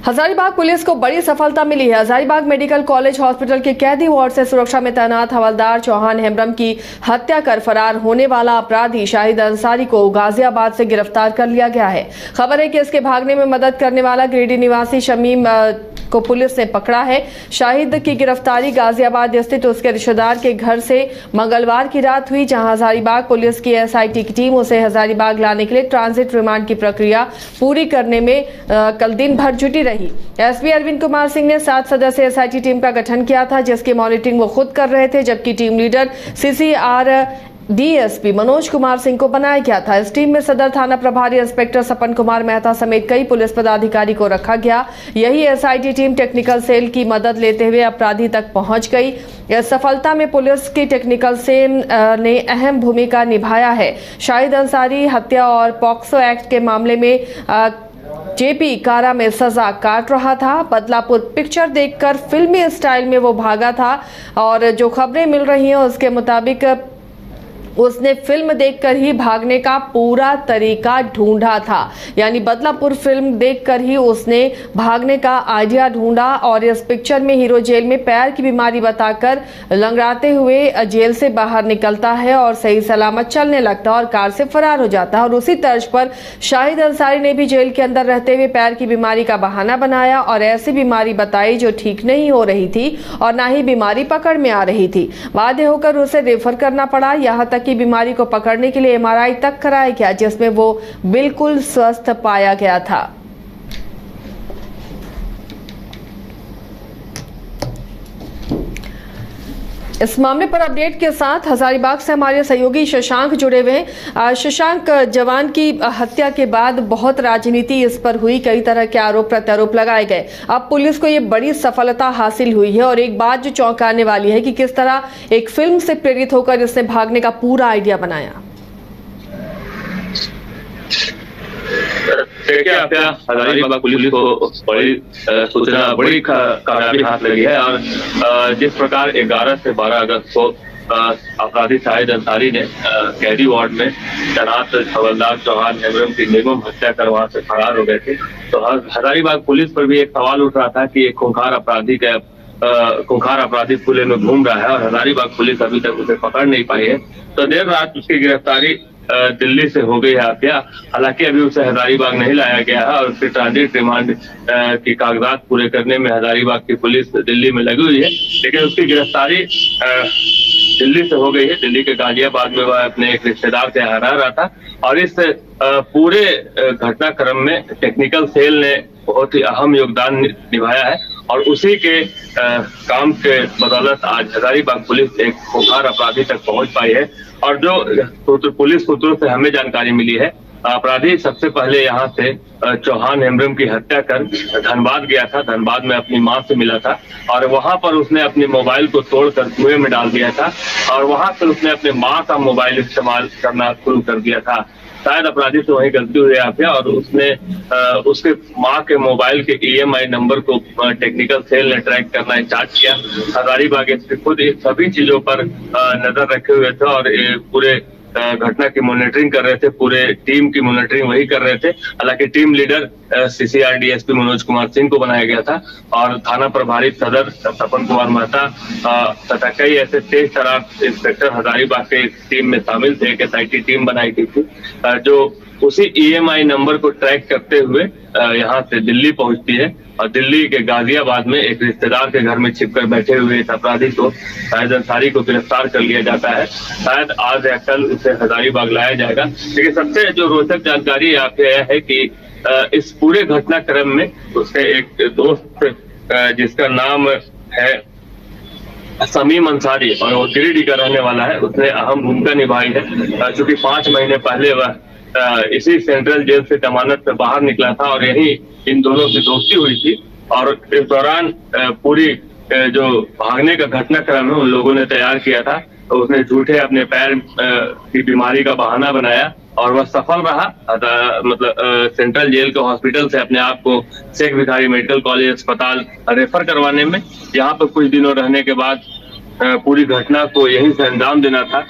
Hazaribagh police को बड़ी सफलता मिली है। हजारीबाग मेडिकल कॉलेज हॉस्पिटल के कैदी वार्ड से सुरक्षा में तैनात हवलदार चौहान हेम्ब्रम की हत्या कर फरार होने वाला अपराधी शाहिद अंसारी को गाजियाबाद से गिरफ्तार कर लिया गया है। खबर है कि इसके भागने में मदद करने वाला गिरिडीह निवासी शमीम को पुलिस ने पकड़ा है। शाहिद की गिरफ्तारी गाजियाबाद स्थित उसके रिश्तेदार के घर से मंगलवार की रात हुई, जहां हजारीबाग पुलिस की एसआईटी की टीम उसे हजारीबाग लाने के लिए ट्रांजिट रिमांड की प्रक्रिया पूरी करने में कल दिन भर जुटी रही। एसपी अरविंद कुमार सिंह ने 7 सदस्यीय एसआईटी टीम का गठन किया था, जिसकी मॉनिटरिंग वो खुद कर रहे थे, जबकि team leader CCR DSP Manoj Kumar Singh को बनाया गया था। इस टीम में सदर थाना प्रभारी इंस्पेक्टर सपन कुमार मेहता समेत कई पुलिस पदाधिकारी को रखा गया। यही एसआईटी टीम टेक्निकल सेल की मदद लेते हुए अपराधी तक पहुंच गई। इस सफलता में पुलिस की टेक्निकल सेल ने अहम भूमिका निभाया है। शाहिद अंसारी हत्या और पॉक्सो एक्ट के मामले में जेपी कारा में सजा काट रहा था। बदलापुर पिक्चर देखकर फिल्मी स्टाइल में वो भागा था और जो खबरें मिल रही हैं उसके मुताबिक उसने फिल्म देखकर ही भागने का पूरा तरीका ढूंढा था, यानी बदलापुर फिल्म देखकर ही उसने भागने का आइडिया ढूंढा और इस पिक्चर में हीरो जेल में पैर की बीमारी बताकर लंगड़ाते हुए जेल से बाहर निकलता है और सही सलामत चलने लगता है और कार से फरार हो जाता है। और उसी तर्ज पर शाहिद अंसारी ने भी जेल के अंदर रहते हुए पैर की बीमारी का बहाना बनाया और ऐसी बीमारी बताई जो ठीक नहीं हो रही थी और ना ही बीमारी पकड़ में आ रही थी। बाध्य होकर उसे रेफर करना पड़ा, यहाँ तक की बीमारी को पकड़ने के लिए एमआरआई तक कराया गया, जिसमें वो बिल्कुल स्वस्थ पाया गया था। इस मामले पर अपडेट के साथ हजारीबाग से हमारे सहयोगी शशांक जुड़े हुए हैं। शशांक, जवान की हत्या के बाद बहुत राजनीति इस पर हुई, कई तरह के आरोप प्रत्यारोप लगाए गए। अब पुलिस को ये बड़ी सफलता हासिल हुई है और एक बात जो चौंकाने वाली है कि किस तरह एक फिल्म से प्रेरित होकर इसने भागने का पूरा आइडिया बनाया। देखिए, हजारीबाग पुलिस को बड़ी सूचना, बड़ी कामयाबी हाथ लगी है और जिस प्रकार 11 से 12 अगस्त को अपराधी शाहिद अंसारी ने कैदी वार्ड में तैनात हवलदार चौहान हेम्ब्रम की निर्मम हत्या कर वहां से फरार हो गए थे, तो हजारीबाग पुलिस पर भी एक सवाल उठ रहा था कि एक खूंखार अपराधी खुले में घूम रहा है और हजारीबाग पुलिस अभी तक उसे पकड़ नहीं पाई है। तो देर रात उसकी गिरफ्तारी दिल्ली से हो गई है हत्या। हालांकि अभी उसे हजारीबाग नहीं लाया गया है और उसके ट्रांजिट रिमांड की कागजात पूरे करने में हजारीबाग की पुलिस दिल्ली में लगी हुई है, लेकिन उसकी गिरफ्तारी दिल्ली से हो गई है। दिल्ली के गाजियाबाद में वह अपने एक रिश्तेदार से यहाँ रह रहा था और इस पूरे घटनाक्रम में टेक्निकल सेल ने बहुत ही अहम योगदान निभाया है और उसी के काम के बदौलत आज हजारीबाग पुलिस एक खूंखार अपराधी तक पहुंच पाई है। और जो पुलिस सूत्रों से हमें जानकारी मिली है, अपराधी सबसे पहले यहाँ से चौहान हेम्ब्रम की हत्या कर धनबाद गया था। धनबाद में अपनी मां से मिला था और वहां पर उसने अपने मोबाइल को तोड़कर कुएं में डाल दिया था और वहां पर उसने अपने मां का मोबाइल इस्तेमाल करना शुरू कर दिया था। शायद अपराधी से वही गलती हुई है और उसने उसके मां के मोबाइल के EMI नंबर को टेक्निकल सेल ने ट्रैक करना स्टार्ट किया। हजारीबाग खुद इन सभी चीजों पर नजर रखे हुए थे और पूरे घटना की मॉनिटरिंग कर रहे थे, पूरे टीम की मॉनिटरिंग वही कर रहे थे। हालांकि team leader CCR DSP Manoj Kumar Singh को बनाया गया था और थाना प्रभारी सदर सपन कुमार मेहता तथा कई ऐसे तेज तर्रार इंस्पेक्टर हजारीबाग के टीम में शामिल थे। एक एसआईटी टीम बनाई गई थी जो उसी EMI नंबर को ट्रैक करते हुए यहाँ से दिल्ली पहुंचती है और दिल्ली के गाजियाबाद में एक रिश्तेदार के घर में छिपकर बैठे हुए इस अपराधी को शाहिद अंसारी को गिरफ्तार कर लिया जाता है। शायद आज या कल उसे हजारीबाग लाया जाएगा। लेकिन सबसे जो रोचक जानकारी आपको यह है कि इस पूरे घटनाक्रम में उसके एक दोस्त जिसका नाम है शमीम अंसारी और वो गिरिडीह का रहने वाला है, उसने अहम भूमिका निभाई है। चूंकि 5 महीने पहले वह इसी सेंट्रल जेल से जमानत पे बाहर निकला था और यही इन दोनों की दोस्ती हुई थी और इस दौरान पूरी जो भागने का घटनाक्रम है उन लोगों ने तैयार किया था। तो उसने झूठे अपने पैर की बीमारी का बहाना बनाया और वह सफल रहा। मतलब सेंट्रल जेल के हॉस्पिटल से अपने आप को शेख भिखारी मेडिकल कॉलेज अस्पताल रेफर करवाने में, यहाँ पर कुछ दिनों रहने के बाद पूरी घटना को यहीं से अंजाम देना था।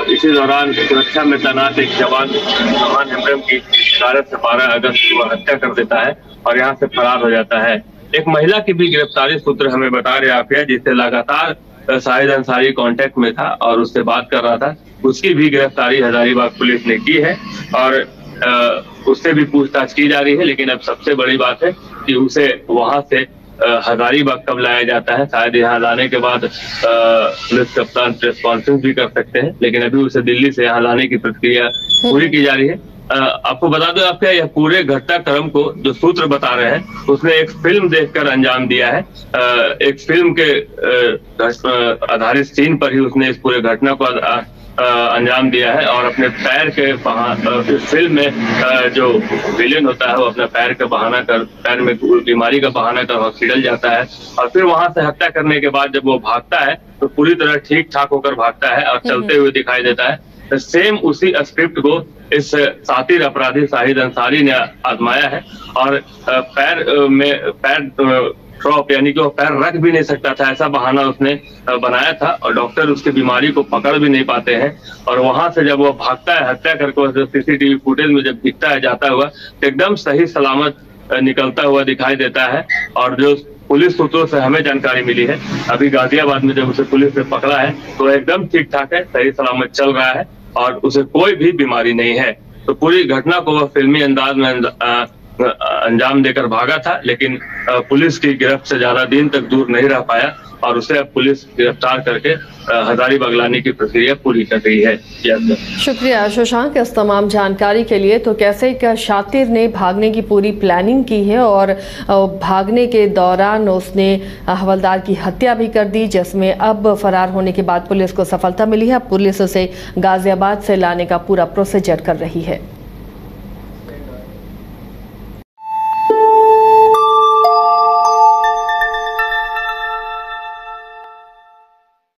इसी दौरान सुरक्षा में तैनात एक जवान चौहान हेम्ब्रम की 11 से 12 अगस्त को हत्या कर देता है और यहाँ से फरार हो जाता है। एक महिला की भी गिरफ्तारी सूत्र हमें बता रहे हैं, जिससे लगातार शाहिद अंसारी कांटेक्ट में था और उससे बात कर रहा था, उसकी भी गिरफ्तारी हजारीबाग पुलिस ने की है और उससे भी पूछताछ की जा रही है। लेकिन अब सबसे बड़ी बात है कि उसे वहां से हजारीबाग कब लाया जाता है। शायद यहाँ लाने के बाद पुलिस कप्तान प्रेस कॉन्फ्रेंस भी कर सकते हैं, लेकिन अभी उसे दिल्ली से यहाँ लाने की प्रक्रिया पूरी की जा रही है। आपको बता दो आपके यह पूरे घटनाक्रम को जो सूत्र बता रहे हैं, उसने एक फिल्म देखकर अंजाम दिया है। एक फिल्म के आधारित सीन पर ही उसने इस पूरे घटना को अंजाम दिया है और अपने पैर के फिल्म में जो विलेन होता है वो अपना पैर का बहाना कर, पैर में बीमारी का बहाना कर हॉस्पिटल जाता है और फिर वहां से हत्या करने के बाद जब वो भागता है तो पूरी तरह ठीक ठाक होकर भागता है और चलते हुए दिखाई देता है। सेम उसी स्क्रिप्ट को इस शातिर अपराधी शाहिद अंसारी ने आजमाया है और पैर ड्रॉप यानी कि वो पैर रख भी नहीं सकता था, ऐसा बहाना उसने बनाया था और डॉक्टर उसकी बीमारी को पकड़ भी नहीं पाते हैं। और वहां से जब वो भागता है हत्या करके, सीसीटीवी फुटेज में जब दिखता है जाता हुआ, तो एकदम सही सलामत निकलता हुआ दिखाई देता है। और जो पुलिस सूत्रों से हमें जानकारी मिली है, अभी गाजियाबाद में जब उसे पुलिस ने पकड़ा है तो एकदम ठीक ठाक है, सही सलामत चल रहा है और उसे कोई भी बीमारी नहीं है। तो पूरी घटना को वह फिल्मी अंदाज में अंजाम देकर भागा था, लेकिन पुलिस की गिरफ्त से ज्यादा दिन तक दूर नहीं रह पाया और उसे अब पुलिस गिरफ्तार करके हजारीबाग लाने की प्रक्रिया पूरी कर रही है। शुक्रिया शशांक इस तमाम जानकारी के लिए। तो कैसे एक शातिर ने भागने की पूरी प्लानिंग की है और भागने के दौरान उसने हवलदार की हत्या भी कर दी, जिसमें अब फरार होने के बाद पुलिस को सफलता मिली है। पुलिस उसे गाजियाबाद से लाने का पूरा प्रोसीजर कर रही है।